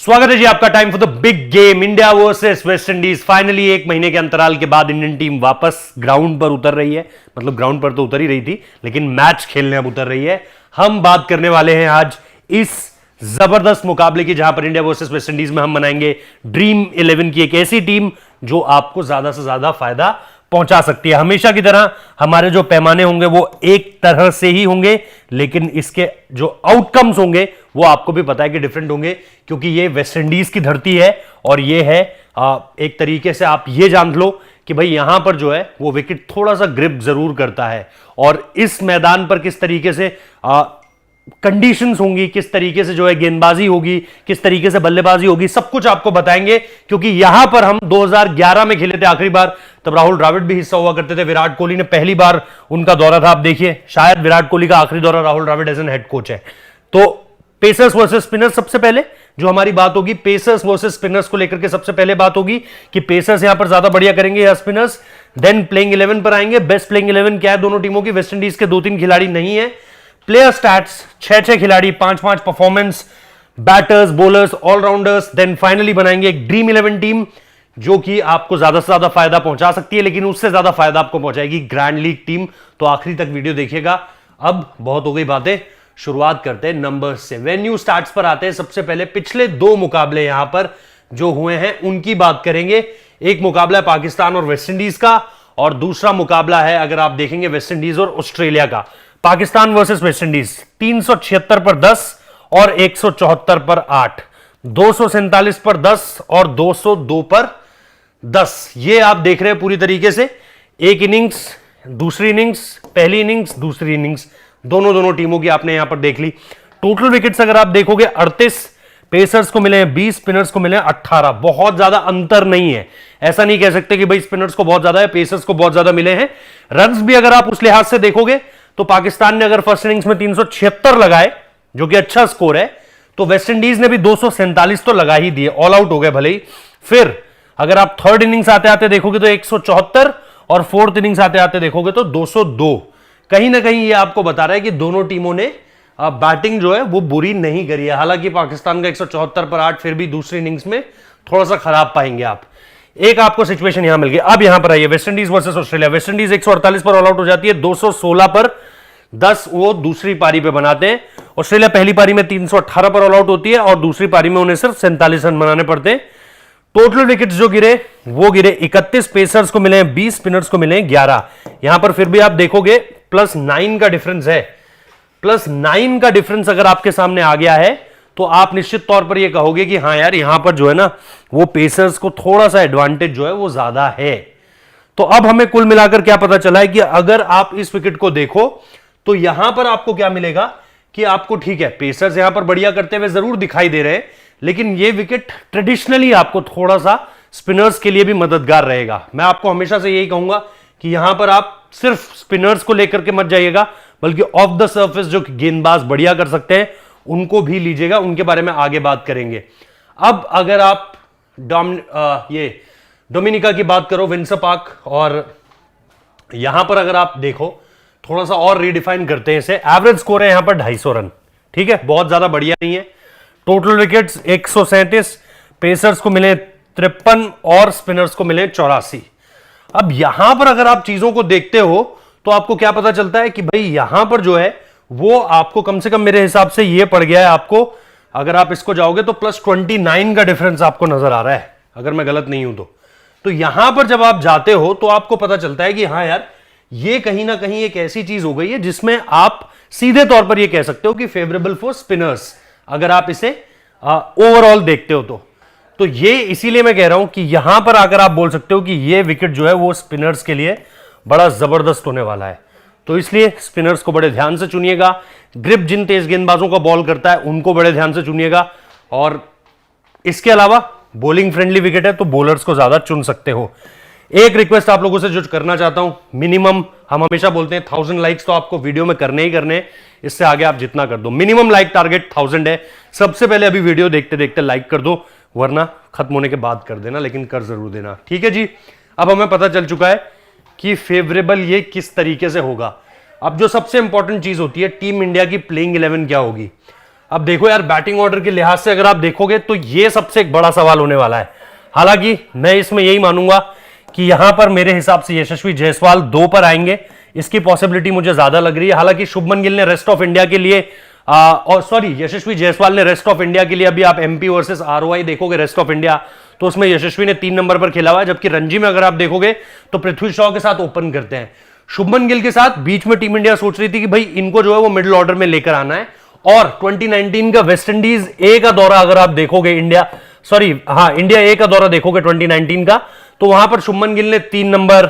स्वागत है जी आपका time for the big game India versus West Indies. Finally एक महीने के अंतराल के बाद इंडियन टीम वापस ग्राउंड पर उतर रही है। मतलब ग्राउंड पर तो उतर ही रही थी, लेकिन मैच खेलने अब उतर रही है। हम बात करने वाले हैं आज इस जबरदस्त मुकाबले की, जहां पर इंडिया वर्सेस वेस्ट इंडीज में हम बनाएंगे ड्रीम 11 की एक ऐसी टीम जो आपको ज्यादा से ज्यादा फायदा पहुंचा सकती है। हमेशा की तरह हमारे जो पैमाने होंगे वो एक तरह से ही होंगे, लेकिन इसके जो आउटकम्स होंगे वो आपको भी पता है कि डिफरेंट होंगे, क्योंकि ये वेस्ट इंडीज की धरती है और ये है एक तरीके से आप ये जान लो कि भाई यहां पर जो है वो विकेट थोड़ा सा ग्रिप जरूर करता है। और इस मैदान पर किस तरीके से कंडीशंस होंगी, किस तरीके से जो है गेंदबाजी होगी, किस तरीके से बल्लेबाजी होगी, सब कुछ आपको बताएंगे। क्योंकि यहां पर हम 2011 में खेले थे आखिरी बार, तब राहुल द्रविड़ भी हिस्सा हुआ करते थे। विराट कोहली ने पहली बार उनका दौरा था। आप देखिए, शायद विराट कोहली का आखिरी दौरा Rahul Dravid as an head coach है। तो पेसर्स वर्सेस स्पिनर्स सबसे पहले जो हमारी बात होगी, पेसर्स वर्सेस स्पिनर्स को लेकर के सबसे पहले बात होगी कि पेसर्स यहां पर ज्यादा बढ़िया करेंगे या स्पिनर्स। देन प्लेइंग 11 पर आएंगे। बेस्ट प्लेइंग 11 क्या है दोनों टीमों की? वेस्ट इंडीज के 2-3 खिलाड़ी नहीं है। प्लेयर स्टैट्स 6-6 खिलाड़ी, 5-5 performance, batters, bowlers, allrounders. Then finally बनाएंगे एक ड्रीम 11 टीम जो कि आपको ज्यादा से ज्यादा फायदा पहुंचा सकती है, लेकिन उससे ज्यादा फायदा आपको पहुंचाएगी ग्रैंड लीग टीम। तो आखिरी तक वीडियो देखिएगा। अब बहुत हो गई बातें, शुरुआत करते हैं नंबर से। वेन्यू स्टार्ट्स पर आते हैं। सबसे पहले पिछले 2 मुकाबले यहां पर जो हुए हैं उनकी बात करेंगे। एक मुकाबला है पाकिस्तान और वेस्ट इंडीज का, और दूसरा मुकाबला है, अगर आप देखेंगे, वेस्ट इंडीज और ऑस्ट्रेलिया का। पाकिस्तान वर्सेस वेस्ट इंडीज 376 पर 10 और 174 पर 8, 247 पर 10 और 202 पर 10। ये आप देख रहे हैं पूरी तरीके से एक इनिंग्स, दूसरी इनिंग्स, पहली इनिंग्स, दूसरी इनिंग्स, दोनों टीमों की आपने यहां पर देख ली। टोटल विकेट्स अगर आप देखोगे 38, पेसर्स को मिले हैं 20, स्पिनर्स को मिले हैं 18। बहुत ज्यादा अंतर नहीं है। ऐसा नहीं कह सकते कि भाई स्पिनर्स को बहुत ज्यादा है, पेसर्स को बहुत ज्यादा मिले हैं। रन्स भी अगर आप उस लिहाज से देखोगे तो पाकिस्तान ने अगर फर्स्ट इनिंग्स में 376 लगाए, जो कि अच्छा स्कोर है, तो वेस्ट इंडीज ने भी 247 तो लगा ही दिए, ऑल आउट हो गए भले ही। फिर अगर आप थर्ड इनिंग्स आते आते देखोगे तो 174, और फोर्थ इनिंग्स आते आते देखोगे तो 202। कहीं ना कहीं ये आपको बता रहा है कि दोनों टीमों ने बैटिंग जो है वो बुरी नहीं करी है। हालांकि पाकिस्तान का 174 पर 8 फिर भी दूसरी इनिंग्स में थोड़ा सा खराब पाएंगे आप। एक आपको सिचुएशन यहां मिल गई। अब यहां पर आइए, West Indies versus Australia. West Indies 148 पर ऑल आउट हो जाती है, 216 पर 10 वो दूसरी पारी पे बनाते हैं। ऑस्ट्रेलिया पहली पारी में 318 पर ऑल आउट होती है और दूसरी पारी में उन्हें सिर्फ 47 रन बनाने पड़ते हैं। टोटल विकेट्स जो गिरे वो गिरे 31, पेसर्स को मिले हैं 20, स्पिनर्स को मिले हैं 11। यहां पर फिर भी आप देखोगे +9 का डिफरेंस है। +9 का डिफरेंस अगर आपके सामने आ गया है तो आप निश्चित तौर पर यह कहोगे कि हाँ यार, यहां पर जो है ना वो पेसर्स को थोड़ा सा एडवांटेज जो है वो ज्यादा है। तो अब हमें कुल मिलाकर क्या पता चला है कि अगर आप इस विकेट को देखो तो यहां पर आपको क्या मिलेगा कि आपको, ठीक है, पेसर्स यहां पर बढ़िया करते हुए जरूर दिखाई दे रहे हैं, लेकिन यह विकेट ट्रेडिशनली आपको थोड़ा सा स्पिनर्स के लिए भी मददगार रहेगा। मैं आपको हमेशा से यही कहूंगा कि यहां पर आप सिर्फ स्पिनर्स को लेकर के मत जाइएगा, बल्कि ऑफ द सर्फेस जो गेंदबाज बढ़िया कर सकते हैं उनको भी लीजिएगा। उनके बारे में आगे बात करेंगे। अब अगर आप डोमिनिका की बात करो, विंसर पार्क, और यहां पर अगर आप देखो, थोड़ा सा और रीडिफाइन करते हैं इसे। एवरेज स्कोर है यहां पर 250 रन, ठीक है, बहुत ज्यादा बढ़िया नहीं है। टोटल विकेट्स 137, पेसर्स को मिले 53 और स्पिनर्स को मिले 84। अब यहां पर अगर आप चीजों को देखते हो तो आपको क्या पता चलता है कि भाई यहां पर जो है वो आपको कम से कम मेरे हिसाब से ये पड़ गया है आपको, अगर आप इसको जाओगे तो +29 का डिफरेंस आपको नजर आ रहा है, अगर मैं गलत नहीं हूं तो यहां पर जब आप जाते हो तो आपको पता चलता है कि हाँ यार, ये कहीं ना कहीं एक ऐसी चीज हो गई है जिसमें आप सीधे तौर पर ये कह सकते हो कि फेवरेबल फॉर स्पिनर्स, अगर आप इसे ओवरऑल देखते हो तो ये इसीलिए मैं कह रहा हूं कि यहां पर आकर आप बोल सकते हो कि ये विकेट जो है वो स्पिनर्स के लिए बड़ा जबरदस्त होने वाला है। तो इसलिए स्पिनर्स को बड़े ध्यान से चुनिएगा। ग्रिप जिन तेज गेंदबाजों का बॉल करता है उनको बड़े ध्यान से चुनिएगा। और इसके अलावा बॉलिंग फ्रेंडली विकेट है तो बॉलर्स को ज्यादा चुन सकते हो। एक रिक्वेस्ट आप लोगों से जो करना चाहता हूं, मिनिमम, हम हमेशा बोलते हैं 1000 लाइक्स तो आपको वीडियो में करने ही करने, इससे आगे आप जितना कर दो। मिनिमम लाइक टारगेट 1000 है। सबसे पहले अभी वीडियो देखते देखते लाइक कर दो, वरना खत्म होने के बाद कर देना, लेकिन कर जरूर देना, ठीक है जी। अब हमें पता चल चुका है कि फेवरेबल ये किस तरीके से होगा। अब जो सबसे इंपॉर्टेंट चीज होती है, टीम इंडिया की प्लेइंग 11 क्या होगी। अब देखो यार, बैटिंग ऑर्डर के लिहाज से अगर आप देखोगे तो ये सबसे एक बड़ा सवाल होने वाला है। हालांकि मैं इसमें यही मानूंगा कि यहां पर मेरे हिसाब से यशस्वी जायसवाल 2 पर आएंगे, इसकी पॉसिबिलिटी मुझे ज्यादा लग रही है। हालांकि शुभमन गिल ने रेस्ट ऑफ इंडिया के लिए और सॉरी, यशस्वी जायसवाल ने रेस्ट ऑफ इंडिया के लिए, अभी आप एमपी वर्सेस आरओआई देखोगे रेस्ट ऑफ इंडिया, तो उसमें यशस्वी ने 3 नंबर पर खेला हुआ है, जबकि रणजी में अगर आप देखोगे तो पृथ्वी शॉ के साथ ओपन करते हैं। शुभमन गिल के साथ बीच में टीम इंडिया सोच रही थी कि भाई इनको जो है वो मिडिल ऑर्डर में लेकर आना है। और 2019 का वेस्ट इंडीज ए का दौरा अगर आप देखोगे, इंडिया ए का दौरा देखोगे 2019 का, तो वहां पर शुभमन गिल ने 3 नंबर,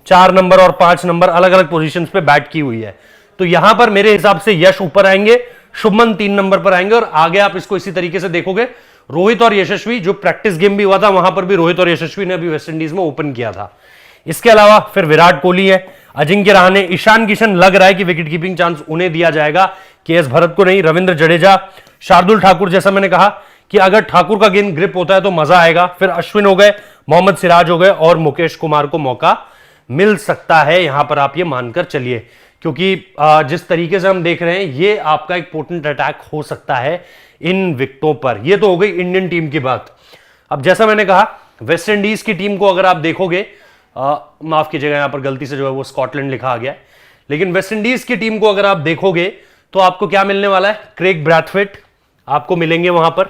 4 नंबर और 5 नंबर अलग अलग पोजीशंस पे बैट की हुई है। तो यहां पर मेरे हिसाब से यश ऊपर आएंगे, शुभमन 3 नंबर पर आएंगे, और आगे आप इसको इसी तरीके से देखोगे। रोहित और यशस्वी, जो प्रैक्टिस गेम भी हुआ था वहां पर भी रोहित और यशस्वी ने अभी वेस्ट इंडीज में ओपन किया था। इसके अलावा फिर विराट कोहली है, अजिंक्य रहाणे, ईशान किशन, लग रहा है कि विकेट कीपिंग चांस उन्हें दिया जाएगा, केएस भरत को नहीं, रविंद्र जडेजा, शार्दुल ठाकुर, जैसा मैंने कहा कि अगर ठाकुर का गेंद ग्रिप होता है तो मजा आएगा। फिर अश्विन हो गए, मोहम्मद सिराज हो गए, और मुकेश कुमार को मौका मिल सकता है, यहां पर आप ये मानकर चलिए, क्योंकि जिस तरीके से हम देख रहे हैं ये आपका एक पोटेंट अटैक हो सकता है इन विकेटों पर। ये तो हो गई इंडियन टीम की बात। अब जैसा मैंने कहा, वेस्ट इंडीज की टीम को अगर आप देखोगे, माफ कीजिएगा यहां पर गलती से जो है वो स्कॉटलैंड लिखा आ गया है, लेकिन वेस्ट इंडीज की टीम को अगर आप देखोगे तो आपको क्या मिलने वाला है, क्रेग ब्रैथवेट आपको मिलेंगे वहां पर।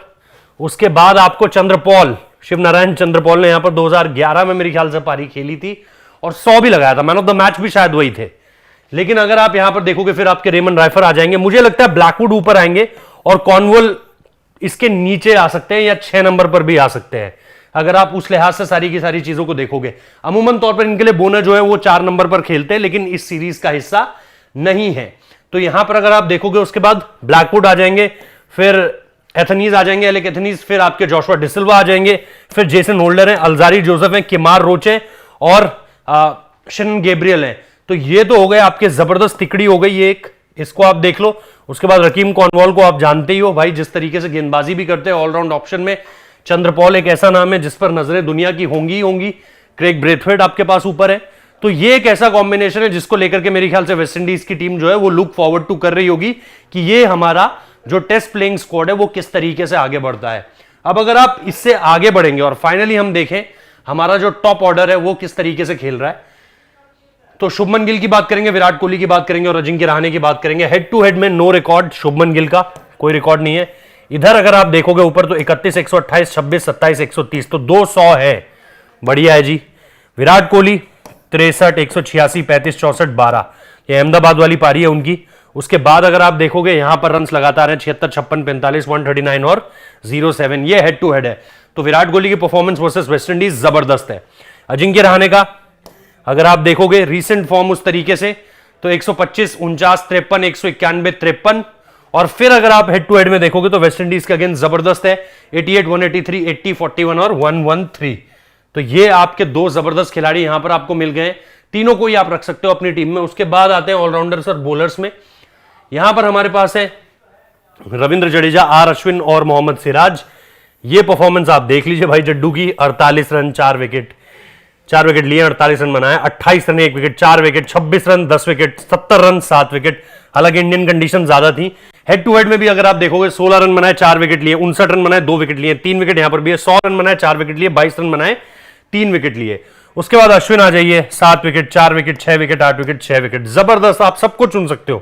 उसके बाद आपको चंद्रपॉल, शिव नारायण चंद्रपॉल ने यहां पर 2011 में मेरे ख्याल से पारी खेली थी और 100 भी लगाया था, मैन ऑफ द मैच भी शायद वही थे। लेकिन अगर आप यहां पर देखोगे फिर आपके रेमन राइफर आ जाएंगे, मुझे लगता है ब्लैकवुड ऊपर आएंगे और कॉर्नवॉल इसके नीचे आ सकते हैं या 6 नंबर पर भी आ सकते हैं, अगर आप उस लिहाज से सारी की सारी चीजों को देखोगे। अमूमन तौर पर इनके लिए बोनर जो है वो 4 नंबर पर खेलते हैं, लेकिन इस सीरीज का हिस्सा नहीं है। तो यहां पर अगर आप देखोगे उसके बाद ब्लैकवुड आ जाएंगे, फिर एथनीज आ जाएंगे, एलेक एथनीज, फिर आपके जोशुआ डिसिल्वा आ जाएंगे, फिर जेसन होल्डर हैं, अल्जारी जोसेफ हैं, किमार रोच हैं, और शनन गैब्रियल हैं। तो ये तो हो गए आपके जबरदस्त तिकड़ी हो गई एक, इसको आप देख लो। उसके बाद रकीम कॉर्नवॉल को आप जानते ही हो भाई, जिस तरीके से गेंदबाजी भी करते हैं ऑलराउंड ऑप्शन में। चंद्रपॉल एक ऐसा नाम है जिस पर नजरें दुनिया की होंगी ही होंगी। क्रेग ब्रेथवेट आपके पास ऊपर है। तो ये एक ऐसा कॉम्बिनेशन है जिसको लेकर के मेरे ख्याल से वेस्ट इंडीज की टीम जो है वो लुक फॉरवर्ड टू कर रही होगी कि ये हमारा जो टेस्ट प्लेइंग स्क्वाड है वो किस तरीके से आगे बढ़ता है। अब अगर आप इससे आगे बढ़ेंगे और फाइनली हम देखें हमारा जो टॉप ऑर्डर है वो किस तरीके से खेल रहा है, तो शुभमन गिल की बात करेंगे, विराट कोहली की बात करेंगे और अजिंक्य रहाणे की बात करेंगे। हेड टू हेड में नो रिकॉर्ड शुभमन गिल का, कोई रिकॉर्ड नहीं है। इधर अगर आप देखोगे ऊपर तो 31, 128, 26, 27, 130, तो 200 है, बढ़िया है जी। विराट कोहली 63, 186, 35, 64, 12, ये अहमदाबाद वाली पारी है उनकी। उसके बाद अगर आप देखोगे यहां पर रन्स लगातार हैं 76, 56, 45, 139 और 07, ये हेड टू हेड है। तो विराट कोहली की परफॉर्मेंस वर्सेस वेस्ट इंडीज जबरदस्त है। अजिंक्य रहाणे का अगर आप देखोगे रीसेंट फॉर्म उस तरीके से तो 125, 49, 53, 191, 53, और फिर अगर आप हेड टू हेड में देखोगे तो वेस्ट इंडीज का अगेंस्ट जबरदस्त है 88, 183, 80, 41 और 113। तो ये आपके 2 जबरदस्त खिलाड़ी यहां पर आपको मिल गए, तीनों को ही आप रख सकते हो अपनी टीम में। उसके बाद आते हैं ऑलराउंडर्स और बॉलर्स में। यहां पर हमारे पास है रविंद्र जडेजा, आर अश्विन और मोहम्मद सिराज। ये परफॉर्मेंस आप देख लीजिए भाई जड्डू की, 48 रन 4 विकेट लिए, 48 रन बनाए, 28 run 1 wicket, 4 wicket, 26 run 10 wicket, 70 run 7 wicket. हालांकि इंडियन कंडीशन ज्यादा थी। हेड टू हेड में भी अगर आप देखोगे 16 रन बनाए, 4 विकेट लिए, 59 रन बनाए, 2 विकेट लिए, 3 विकेट यहां पर भी है, 100 रन बनाए, 4 विकेट लिए, 22 रन बनाए, 3 विकेट लिए। उसके बाद अश्विन आ जाइए, 7 wicket, 4 wicket, 6 wicket, 8 wicket, 6 wicket, जबरदस्त, आप सबको चुन सकते हो।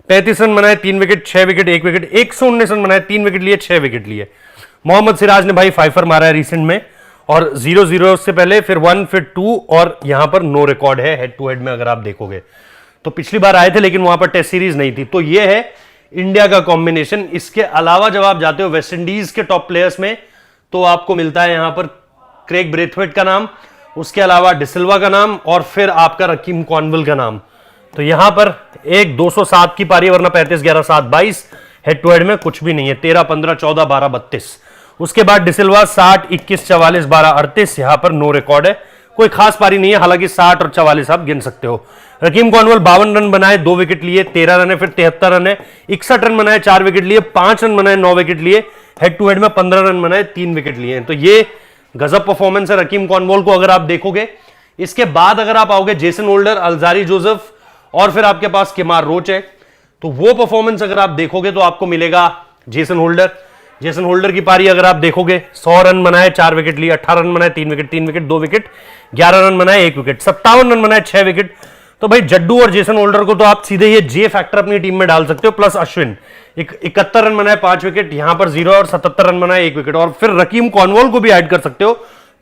35 रन बनाए, 3 विकेट, 6 विकेट, 1 विकेट, 119 रन बनाए, 3 विकेट लिए, 6 विकेट लिए। मोहम्मद सिराज ने भाई फाइफर मारा है रिसेंट में, और 0-0 से पहले फिर 1 फिर 2, और यहां पर नो रिकॉर्ड है हेड टू हेड में अगर आप देखोगे तो। पिछली बार आए थे लेकिन वहां पर टेस्ट सीरीज नहीं थी। तो यह है इंडिया का कॉम्बिनेशन। इसके अलावा जब आप जाते हो वेस्ट इंडीज के टॉप प्लेयर्स में तो आपको मिलता है यहां पर क्रेग ब्रेथवेट का नाम, उसके अलावा डिसिल्वा का नाम, और फिर आपका रकीम कॉर्नवॉल का नाम। तो यहां पर एक 207 की पारी, वरना 35, 11, 7, 22। हेड टू हेड में कुछ भी नहीं है, 13, 15, 14, 12, 32। उसके बाद डिसिल्वा 60, 21, 44, 12, 38, यहां पर नो रिकॉर्ड है, कोई खास पारी नहीं है। हालांकि 60 और 44 आप गिन सकते हो। रकीम कॉर्नवॉल 52 रन बनाए, 2 विकेट लिए, 13 रन है, फिर 73 रन है, 61 रन बनाए, 4 विकेट लिए, 5 रन बनाए, 9 विकेट लिए। हेड टू हेड में 15 रन बनाए, 3 विकेट लिए। तो ये गजब परफॉर्मेंस है रकीम कॉर्नवॉल को अगर आप देखोगे। इसके बाद अगर आप आओगे जेसन होल्डर, अल्जारी जोसेफ, और फिर आपके पास किमार रोच है। तो वो परफॉर्मेंस अगर आप देखोगे तो आपको मिलेगा जेसन होल्डर की पारी अगर आप देखोगे 100 रन बनाए 4 विकेट लिए, 18 रन बनाए 3 विकेट 2 विकेट, 11 रन बनाए 1 विकेट, 57 रन बनाए 6 विकेट। तो भाई जड्डू और जेसन होल्डर को तो आप सीधे ये जे फैक्टर अपनी टीम में डाल सकते हो, प्लस अश्विन 71 रन बनाए 5 विकेट, यहां पर 0 और 77 रन बनाए 1 विकेट, और फिर रकीम कॉर्नवॉल को भी ऐड कर सकते हो।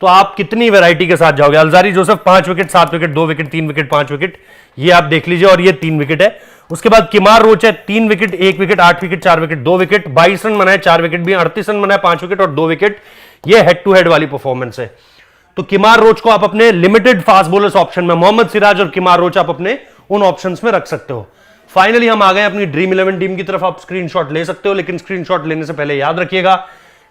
तो आप कितनी वैरायटी के साथ जाओगे। Alzarri Joseph 5 wicket 7 wicket 2 wicket 3 wicket 5 wicket, ये आप देख लीजिए, और ये 3 विकेट है। उसके बाद किमार रोच है 3 wicket 1 wicket 8 wicket 4 wicket 2 wicket, 22 run बनाए 4 विकेट भी, 38 रन बनाए 5 विकेट और 2 विकेट। ये हेड टू हेड वाली परफॉर्मेंस है। तो किमार रोच को आप अपने लिमिटेड फास्ट बॉलर्स ऑप्शन में, मोहम्मद सिराज और किमार रोच आप अपने उन ऑप्शंस में रख सकते हो। फाइनली हम आ गए अपनी ड्रीम 11 टीम की तरफ। आप स्क्रीनशॉट ले सकते हो, लेकिन स्क्रीनशॉट लेने से पहले याद रखिएगा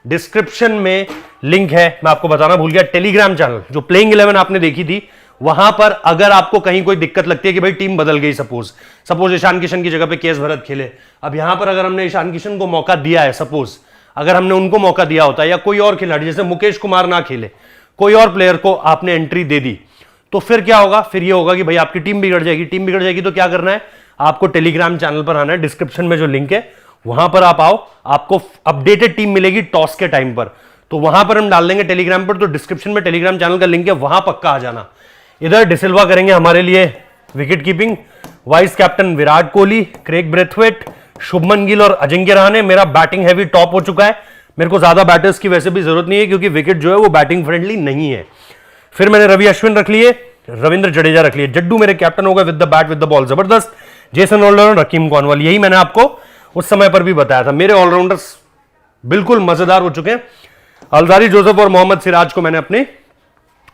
डिस्क्रिप्शन में लिंक है, मैं आपको बताना भूल गया, टेलीग्राम चैनल जो प्लेइंग 11 आपने देखी थी, वहां पर अगर आपको कहीं कोई दिक्कत लगती है कि भाई टीम बदल गई, सपोज ईशान किशन की जगह पे केएस भरत खेले, अब यहां पर अगर हमने ईशान किशन को मौका दिया है, सपोज अगर हमने उनको मौका दिया होता है, या कोई और खिलाड़ी जैसे मुकेश कुमार ना खेले, कोई और प्लेयर को आपने एंट्री दे दी, तो फिर क्या होगा, फिर ये होगा कि भाई आपकी टीम बिगड़ जाएगी। टीम बिगड़ जाएगी तो क्या करना है, आपको टेलीग्राम चैनल पर आना है, डिस्क्रिप्शन में जो लिंक है वहां पर आप आओ, आपको अपडेटेड टीम मिलेगी टॉस के टाइम पर, तो वहां पर हम डाल देंगे टेलीग्राम पर, तो डिस्क्रिप्शन में टेलीग्राम चैनल का लिंक है, वहां पक्का आ जाना। इधर डिसिल्वा करेंगे हमारे लिए wicket keeping, vice captain Virat Kohli, Craig Brathwaite, Shubman Gill और अजिंक्य रहाणे। मेरा बैटिंग हैवी टॉप हो चुका है, मेरे को ज्यादा बैटर्स की वैसे भी जरूरत नहीं है, क्योंकि विकेट जो है वो बैटिंग फ्रेंडली नहीं है। फिर मैंने रवि अश्विन रख लिए, रविंद्र जडेजा रख लिए, जड्डू मेरे कैप्टन हो गए with the bat with the ball जबरदस्त, जेसन होल्डर और रकीम कॉर्नवॉल, यही मैंने आपको उस समय पर भी बताया था। मेरे ऑलराउंडर्स बिल्कुल मजेदार हो चुके हैं। अल्जारी जोसेफ और मोहम्मद सिराज को मैंने अपने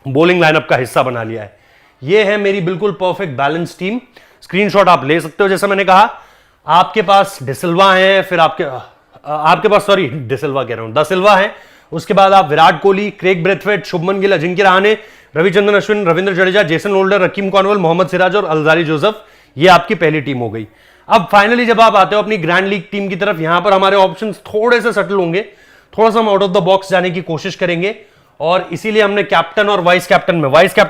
बॉलिंग लाइनअप का हिस्सा बना लिया है। यह है मेरी बिल्कुल परफेक्ट बैलेंस टीम। स्क्रीनशॉट आप ले सकते हो। जैसा मैंने कहा, आपके पास डिसिल्वा है, फिर आपके पास सॉरी डिसिल्वा कह रहा हूं, द सिल्वा है, उसके बाद आप Virat Kohli, Craig Brathwaite, Shubman Gill, Ajinkya Rahane, Ravichandran Ashwin, Ravindra Jadeja, Jason Holder, Rahkeem Cornwall, Mohammed Siraj और अल्जारी जोसेफ, ये आपकी पहली टीम हो गई। अब फाइनली जब आप आते हो अपनी ग्रैंड लीग टीम की तरफ, यहां पर हमारे ऑप्शंस थोड़े से सटल होंगे, थोड़ा सा हम आउट ऑफ द बॉक्स जाने की कोशिश करेंगे, और इसीलिए हमने कैप्टन और वाइस कैप्टन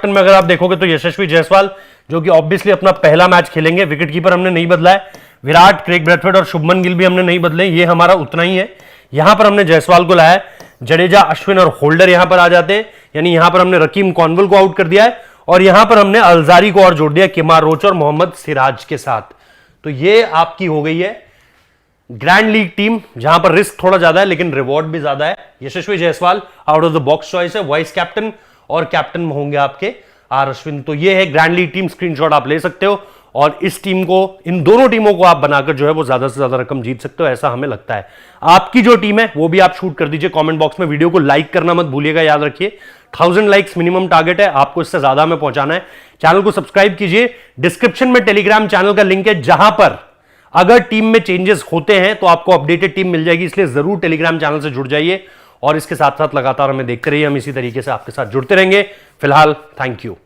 में अगर आप देखोगे तो यशस्वी जायसवाल, जो कि ऑब्वियसली अपना पहला मैच खेलेंगे। विकेट कीपर हमने नहीं बदला है, विराट, क्रेग ब्रेथवेट और शुभमन गिल भी हमने नहीं बदले, ये हमारा उतना ही है। यहां पर हमने जायसवाल को लाया है, जडेजा, अश्विन और होल्डर यहां पर आ जाते हैं, यानी यहां पर हमने रकीम कॉर्नवॉल को आउट कर दिया है, और यहां पर हमने अल्जारी को और जोड़ दिया किमार रोच और मोहम्मद सिराज के साथ। तो ये आपकी हो गई है ग्रैंड लीग टीम, जहां पर रिस्क थोड़ा ज्यादा है लेकिन रिवॉर्ड भी ज्यादा है। Yashasvi Jaiswal out of the box choice है, वाइस कैप्टन, और कैप्टन में होंगे आपके आर अश्विन। तो ये है ग्रैंड लीग टीम, स्क्रीनशॉट आप ले सकते हो, और इस टीम को, इन दोनों टीमों को आप बनाकर जो है वो ज्यादा से ज्यादा रकम जीत सकते हो, ऐसा हमें लगता है। आपकी जो टीम है वो भी आप शूट कर दीजिए कमेंट बॉक्स में। वीडियो को लाइक करना मत भूलिएगा, याद रखिए 1000 लाइक्स मिनिमम टारगेट है, आपको इससे ज्यादा में पहुंचाना है। चैनल को सब्सक्राइब कीजिए, डिस्क्रिप्शन में टेलीग्राम चैनल का लिंक है, जहां पर अगर टीम में चेंजेस होते हैं तो आपको अपडेटेड टीम मिल जाएगी, इसलिए जरूर टेलीग्राम चैनल से जुड़ जाइए, और इसके साथ साथ लगातार हमें देखते रहिए, हम इसी तरीके से आपके साथ जुड़ते रहेंगे। फिलहाल थैंक यू।